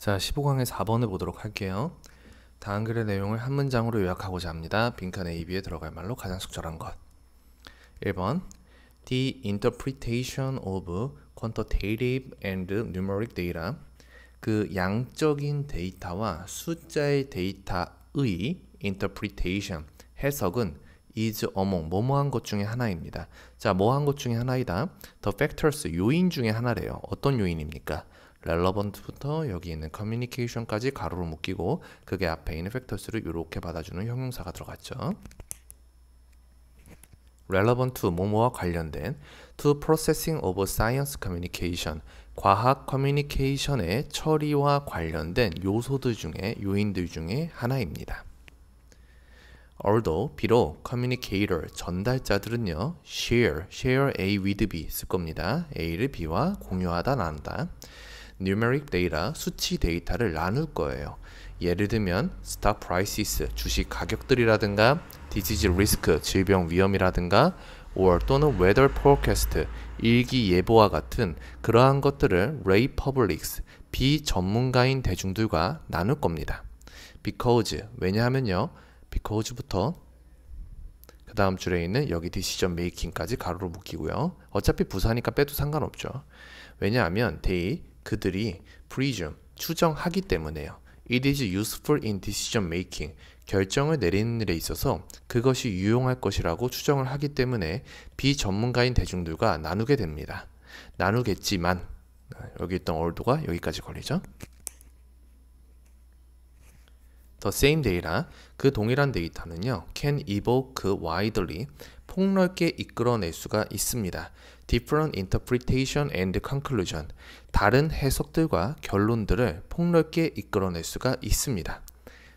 자, 15강의 4번을 보도록 할게요. 다음 글의 내용을 한 문장으로 요약하고자 합니다. 빈칸 A, B에 들어갈 말로 가장 적절한 것. 1번 The interpretation of quantitative and numeric data. 그 양적인 데이터와 숫자의 데이터의 interpretation, 해석은 is among 뭐뭐한 것 중에 하나입니다. 자, 뭐한 것 중에 하나이다. The factors, 요인 중에 하나래요. 어떤 요인입니까? relevant부터 여기 있는 communication까지 가로로 묶이고 그게 앞에 있는 factors를 이렇게 받아주는 형용사가 들어갔죠. relevant to 뭐뭐와 관련된 to processing of science communication, 과학 커뮤니케이션의 처리와 관련된 요소들 중에 요인들 중에 하나입니다. although 비록 communicator 전달자들은요 share A with B 쓸 겁니다. A를 B와 공유하다 나눈다. numeric data 수치 데이터를 나눌 거예요. 예를 들면 stock prices 주식 가격들이라든가 disease risk 질병 위험이라든가 or 또는 weather forecast 일기 예보와 같은 그러한 것들을 lay publics 비전문가인 대중들과 나눌 겁니다. because 왜냐하면요 because부터 그 다음 줄에 있는 여기 decision making까지 가로로 묶이고요. 어차피 부사니까 빼도 상관없죠. 왜냐하면 그들이 presume 추정하기 때문에요. It is useful in decision making 결정을 내리는 일에 있어서 그것이 유용할 것이라고 추정을 하기 때문에 비전문가인 대중들과 나누게 됩니다. 나누겠지만 여기 있던 or도가 여기까지 걸리죠. The same data, 그 동일한 데이터는요, can evoke widely, 폭넓게 이끌어낼 수가 있습니다. Different interpretation and conclusion, 다른 해석들과 결론들을 폭넓게 이끌어낼 수가 있습니다.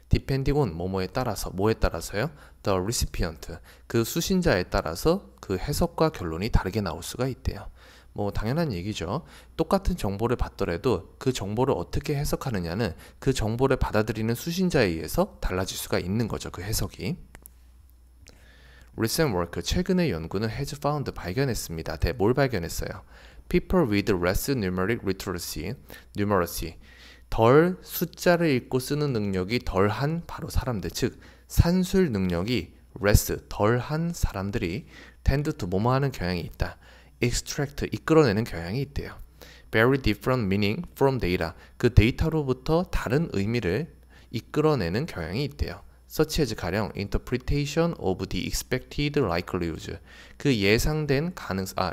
Depending on 뭐뭐에 따라서, 뭐에 따라서요? The recipient, 그 수신자에 따라서 그 해석과 결론이 다르게 나올 수가 있대요. 뭐 당연한 얘기죠. 똑같은 정보를 받더라도 그 정보를 어떻게 해석하느냐는 그 정보를 받아들이는 수신자에 의해서 달라질 수가 있는 거죠. 그 해석이. Recent work, 최근의 연구는 has found, 발견했습니다. 뭘 발견했어요? People with less numeric literacy, 덜 숫자를 읽고 쓰는 능력이 덜한 바로 사람들, 즉 산술 능력이 less, 덜한 사람들이 tend to 뭐뭐 하는 경향이 있다. extract, 이끌어내는 경향이 있대요. Very different meaning from data, 그 데이터로부터 다른 의미를 이끌어내는 경향이 있대요. Such as 가령 interpretation of the expected likelihoods, 그 예상된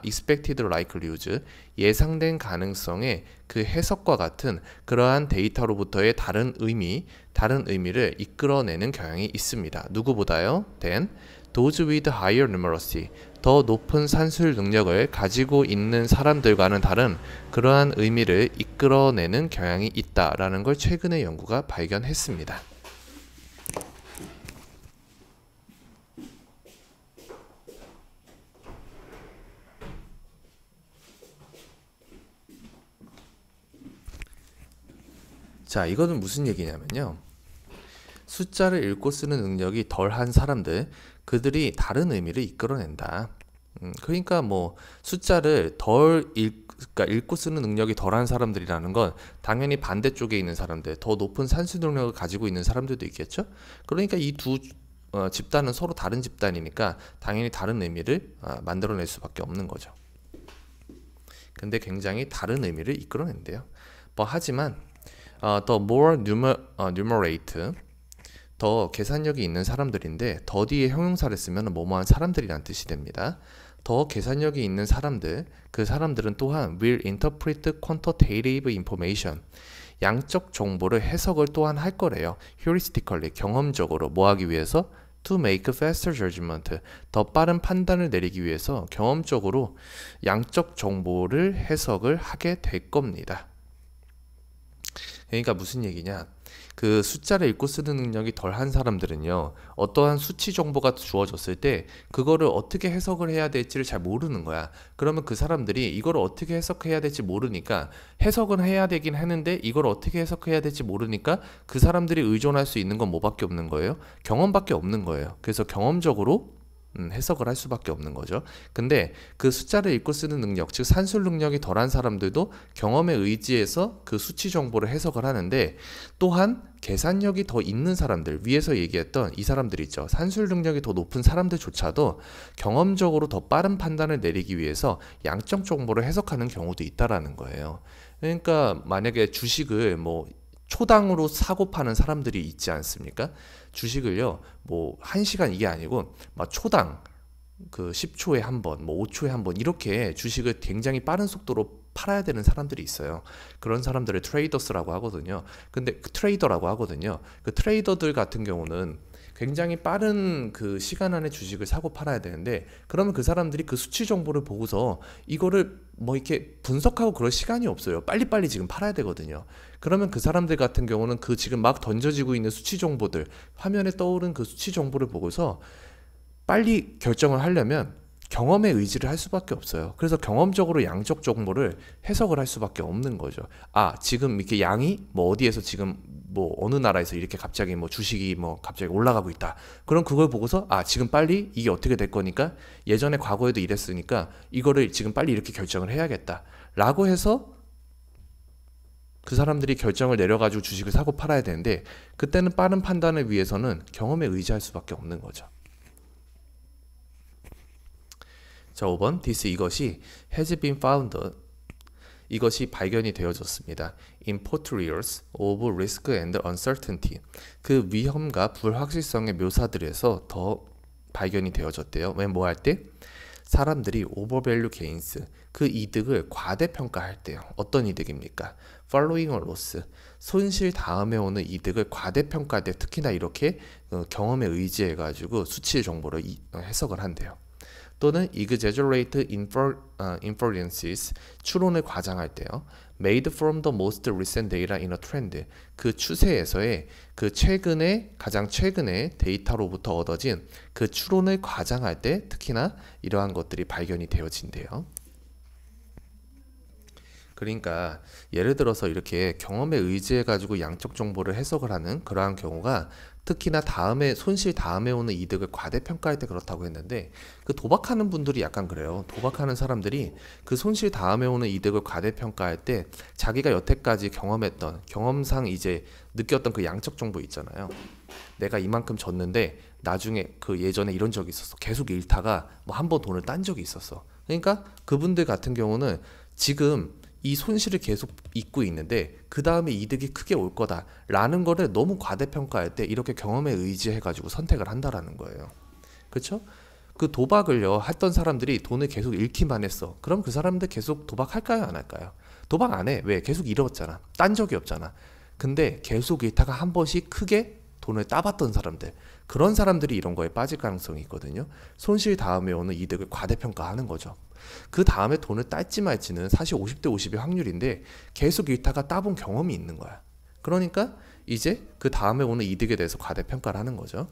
expected likelihoods, 예상된 가능성의 그 해석과 같은 그러한 데이터로부터의 다른 의미를 이끌어내는 경향이 있습니다. 누구보다요? than those with higher numeracy, 더 높은 산술 능력을 가지고 있는 사람들과는 다른 그러한 의미를 이끌어내는 경향이 있다라는 걸 최근의 연구가 발견했습니다. 자, 이거는 무슨 얘기냐면요. 숫자를 읽고 쓰는 능력이 덜한 사람들, 그들이 다른 의미를 이끌어낸다. 그러니까 뭐 숫자를 그러니까 읽고 쓰는 능력이 덜한 사람들이라는 건 당연히 반대쪽에 있는 사람들, 더 높은 산수 능력을 가지고 있는 사람들도 있겠죠. 그러니까 이 두 집단은 서로 다른 집단이니까 당연히 다른 의미를 만들어낼 수밖에 없는 거죠. 근데 굉장히 다른 의미를 이끌어낸대요. 뭐 하지만 the more numerate, 더 계산력이 있는 사람들인데 더 뒤에 형용사를 쓰면 뭐뭐한 사람들이란 뜻이 됩니다. 더 계산력이 있는 사람들, 그 사람들은 또한 will interpret quantitative information, 양적 정보를 해석을 또한 할 거래요. heuristically, 경험적으로 뭐 하기 위해서? to make faster judgment, 더 빠른 판단을 내리기 위해서 경험적으로 양적 정보를 해석을 하게 될 겁니다. 그러니까 무슨 얘기냐? 그 숫자를 읽고 쓰는 능력이 덜한 사람들은요, 어떠한 수치 정보가 주어졌을 때 그거를 어떻게 해석을 해야 될지를 잘 모르는 거야. 그러면 그 사람들이 이거를 어떻게 해석해야 될지 모르니까 해석은 해야 되긴 하는데 이걸 어떻게 해석해야 될지 모르니까 그 사람들이 의존할 수 있는 건 뭐밖에 없는 거예요? 경험밖에 없는 거예요. 그래서 경험적으로 해석을 할 수밖에 없는 거죠. 근데 그 숫자를 읽고 쓰는 능력, 즉 산술 능력이 덜한 사람들도 경험에 의지해서 그 수치 정보를 해석을 하는데, 또한 계산력이 더 있는 사람들, 위에서 얘기했던 이 사람들 있죠. 산술 능력이 더 높은 사람들조차도 경험적으로 더 빠른 판단을 내리기 위해서 양적 정보를 해석하는 경우도 있다라는 거예요. 그러니까 만약에 주식을 뭐 초당으로 사고 파는 사람들이 있지 않습니까? 주식을요, 뭐 1시간 이게 아니고 막 초당 그 10초에 한 번, 뭐 5초에 한 번 이렇게 주식을 굉장히 빠른 속도로 팔아야 되는 사람들이 있어요. 그런 사람들을 트레이더스라고 하거든요. 근데 그 트레이더라고 하거든요. 그 트레이더들 같은 경우는 굉장히 빠른 그 시간 안에 주식을 사고 팔아야 되는데, 그러면 그 사람들이 그 수치 정보를 보고서 이거를 뭐 이렇게 분석하고 그럴 시간이 없어요. 빨리빨리 지금 팔아야 되거든요. 그러면 그 사람들 같은 경우는 그 지금 막 던져지고 있는 수치 정보들, 화면에 떠오른 그 수치 정보를 보고서 빨리 결정을 하려면 경험의 의지를 할 수밖에 없어요. 그래서 경험적으로 양적 정보를 해석을 할 수밖에 없는 거죠. 아, 지금 이렇게 양이 뭐 어디에서 지금 뭐 어느 나라에서 이렇게 갑자기 뭐 주식이 뭐 갑자기 올라가고 있다. 그럼 그걸 보고서 아, 지금 빨리 이게 어떻게 될 거니까, 예전에 과거에도 이랬으니까 이거를 지금 빨리 이렇게 결정을 해야겠다 라고 해서 그 사람들이 결정을 내려가지고 주식을 사고 팔아야 되는데, 그때는 빠른 판단을 위해서는 경험에 의지할 수밖에 없는 거죠. 자, 5번 이것이 has been found, 이것이 발견이 되어졌습니다. in portrayals of risk and uncertainty, 그 위험과 불확실성의 묘사들에서 더 발견이 되어졌대요. 왜 뭐 할 때? 사람들이 overvalue gains, 그 이득을 과대평가할 때요. 어떤 이득입니까? following a loss, 손실 다음에 오는 이득을 과대평가할 때 특히나 이렇게 경험에 의지해가지고 수치 정보를 해석을 한대요. 또는 exaggerate inferences, 추론을 과장할 때요. made from the most recent data in a trend, 그 추세에서의 그 가장 최근의 데이터로부터 얻어진 그 추론을 과장할 때 특히나 이러한 것들이 발견이 되어진대요. 그러니까 예를 들어서 이렇게 경험에 의지해 가지고 양적 정보를 해석을 하는 그러한 경우가 특히나 손실 다음에 오는 이득을 과대평가할 때 그렇다고 했는데, 그 도박하는 분들이 약간 그래요. 도박하는 사람들이 그 손실 다음에 오는 이득을 과대평가할 때 자기가 여태까지 경험했던, 경험상 이제 느꼈던 그 양적 정보 있잖아요. 내가 이만큼 졌는데 나중에 그 예전에 이런 적이 있었어. 계속 잃다가 뭐 한 번 돈을 딴 적이 있었어. 그러니까 그분들 같은 경우는 지금 이 손실을 계속 입고 있는데 그 다음에 이득이 크게 올 거다라는 거를 너무 과대평가할 때 이렇게 경험에 의지해가지고 선택을 한다라는 거예요. 그렇죠? 그 도박을요 했던 사람들이 돈을 계속 잃기만 했어. 그럼 그 사람들 계속 도박할까요, 안 할까요? 도박 안 해. 왜? 계속 잃었잖아. 딴 적이 없잖아. 근데 계속 잃다가 한 번씩 크게 돈을 따봤던 사람들, 그런 사람들이 이런 거에 빠질 가능성이 있거든요. 손실 다음에 오는 이득을 과대평가하는 거죠. 그 다음에 돈을 딸지 말지는 사실 50대 50의 확률인데 계속 잃다가 따본 경험이 있는 거야. 그러니까 이제 그 다음에 오는 이득에 대해서 과대평가를 하는 거죠.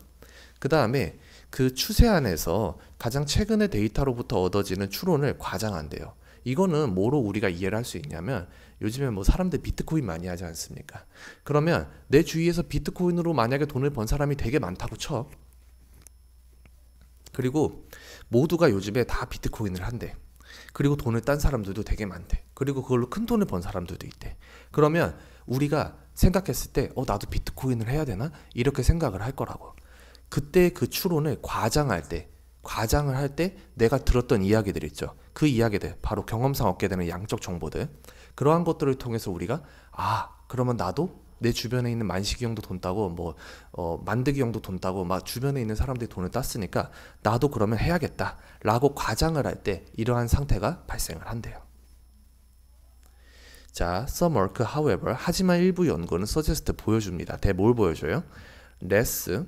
그 다음에 그 추세 안에서 가장 최근의 데이터로부터 얻어지는 추론을 과장한대요. 이거는 뭐로 우리가 이해를 할 수 있냐면, 요즘에 뭐 사람들 비트코인 많이 하지 않습니까? 그러면 내 주위에서 비트코인으로 만약에 돈을 번 사람이 되게 많다고 쳐. 그리고 모두가 요즘에 다 비트코인을 한대. 그리고 돈을 딴 사람들도 되게 많대. 그리고 그걸로 큰 돈을 번 사람들도 있대. 그러면 우리가 생각했을 때 나도 비트코인을 해야 되나? 이렇게 생각을 할 거라고. 그때 그 추론을 과장을 할 때 내가 들었던 이야기들 있죠. 그 이야기들, 바로 경험상 얻게 되는 양적 정보들, 그러한 것들을 통해서 우리가 그러면 나도 내 주변에 있는 만식이 형도 돈 따고 만드기 형도 돈 따고 막 주변에 있는 사람들이 돈을 땄으니까 나도 그러면 해야겠다 라고 과장을 할 때 이러한 상태가 발생을 한대요. 자, some work, however, 하지만 일부 연구는 suggest, 보여줍니다. 뭘 보여줘요? less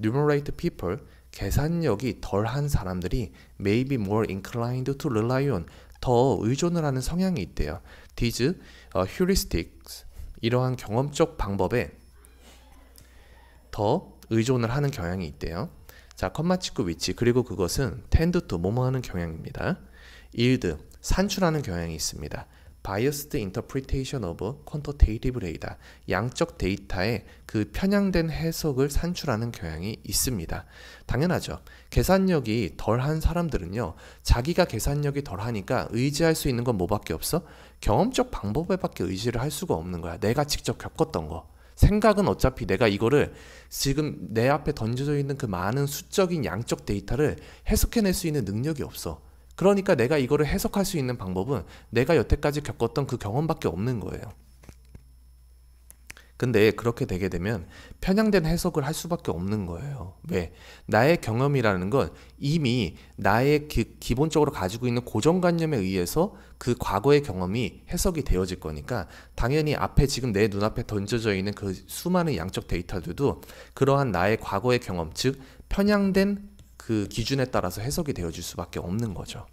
numerate people, 계산력이 덜한 사람들이 may be more inclined to rely on, 더 의존을 하는 성향이 있대요. these heuristics, 이러한 경험적 방법에 더 의존을 하는 경향이 있대요. 자, 컴마 찍고 위치, 그리고 그것은 tend to, 뭐뭐 하는 경향입니다. yield, 산출하는 경향이 있습니다. biased interpretation of quantitative data, 양적 데이터의 그 편향된 해석을 산출하는 경향이 있습니다. 당연하죠. 계산력이 덜한 사람들은요, 자기가 계산력이 덜하니까 의지할 수 있는 건 뭐밖에 없어? 경험적 방법에밖에 의지를 할 수가 없는 거야. 내가 직접 겪었던 거. 생각은 어차피 내가 이거를 지금 내 앞에 던져져 있는 그 많은 수적인 양적 데이터를 해석해낼 수 있는 능력이 없어. 그러니까 내가 이거를 해석할 수 있는 방법은 내가 여태까지 겪었던 그 경험밖에 없는 거예요. 근데 그렇게 되게 되면 편향된 해석을 할 수밖에 없는 거예요. 왜? 나의 경험이라는 건 이미 나의 기본적으로 가지고 있는 고정관념에 의해서 그 과거의 경험이 해석이 되어질 거니까 당연히 앞에 지금 내 눈앞에 던져져 있는 그 수많은 양적 데이터들도 그러한 나의 과거의 경험, 즉 편향된 그 기준에 따라서 해석이 되어질 수밖에 없는 거죠.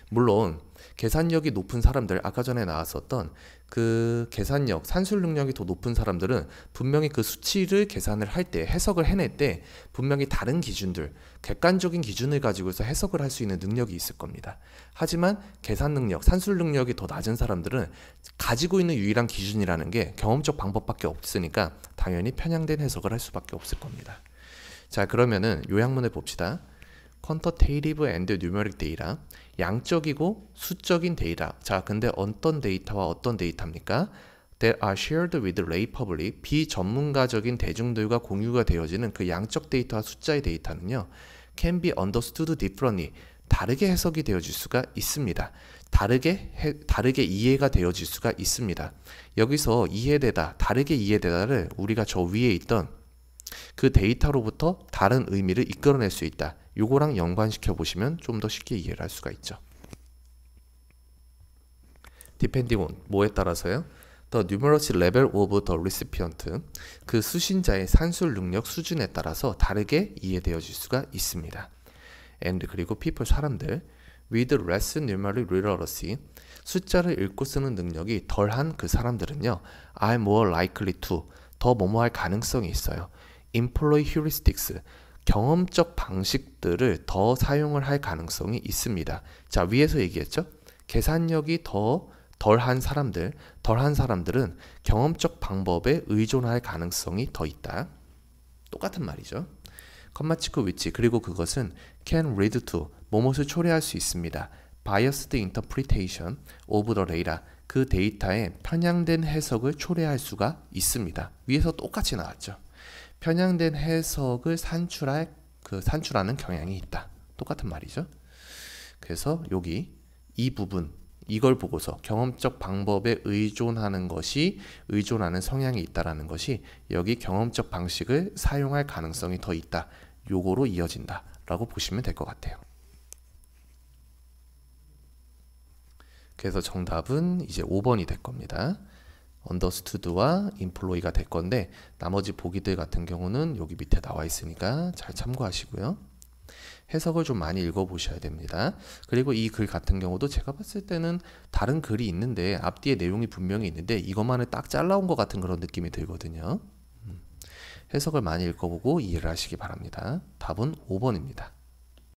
물론 계산력이 높은 사람들, 아까 전에 나왔었던 그 계산력, 산술 능력이 더 높은 사람들은 분명히 그 수치를 계산을 할 때, 해석을 해낼 때 분명히 다른 기준들, 객관적인 기준을 가지고서 해석을 할 수 있는 능력이 있을 겁니다. 하지만 계산 능력, 산술 능력이 더 낮은 사람들은 가지고 있는 유일한 기준이라는 게 경험적 방법밖에 없으니까 당연히 편향된 해석을 할 수밖에 없을 겁니다. 자, 그러면은 요약문을 봅시다. quantitative and numeric data, 양적이고 수적인 데이터. 자, 근데 어떤 데이터와 어떤 데이터입니까? That are shared with lay public, 비전문가적인 대중들과 공유가 되어지는 그 양적 데이터와 숫자의 데이터는요, can be understood differently, 다르게 해석이 되어질 수가 있습니다. 다르게 이해가 되어질 수가 있습니다. 여기서 이해되다, 다르게 이해되다를 우리가 저 위에 있던 그 데이터로부터 다른 의미를 이끌어낼 수 있다. 요거랑 연관시켜 보시면 좀 더 쉽게 이해를 할 수가 있죠. Depending on 뭐에 따라서요? The numeracy level of the recipient, 그 수신자의 산술 능력 수준에 따라서 다르게 이해되어질 수가 있습니다. And 그리고 people, 사람들 with less numeric literacy, 숫자를 읽고 쓰는 능력이 덜한 그 사람들은요, are more likely to, 더 뭐뭐할 가능성이 있어요. employ heuristics, 경험적 방식들을 더 사용을 할 가능성이 있습니다. 자, 위에서 얘기했죠? 계산력이 덜한 사람들은 경험적 방법에 의존할 가능성이 더 있다. 똑같은 말이죠. 컴마 치고 위치, 그리고 그것은 can lead to, 뭐뭇을 초래할 수 있습니다. biased interpretation of the data, 그 데이터의 편향된 해석을 초래할 수가 있습니다. 위에서 똑같이 나왔죠. 편향된 해석을 산출하는 경향이 있다. 똑같은 말이죠. 그래서 여기 이 부분, 이걸 보고서 경험적 방법에 의존하는 성향이 있다라는 것이 여기 경험적 방식을 사용할 가능성이 더 있다. 요거로 이어진다 라고 보시면 될 것 같아요. 그래서 정답은 이제 5번이 될 겁니다. understood와 employ가 될 건데 나머지 보기들 같은 경우는 여기 밑에 나와 있으니까 잘 참고하시고요. 해석을 좀 많이 읽어보셔야 됩니다. 그리고 이 글 같은 경우도 제가 봤을 때는 다른 글이 있는데 앞뒤에 내용이 분명히 있는데 이것만을 딱 잘라온 것 같은 그런 느낌이 들거든요. 해석을 많이 읽어보고 이해를 하시기 바랍니다. 답은 5번입니다.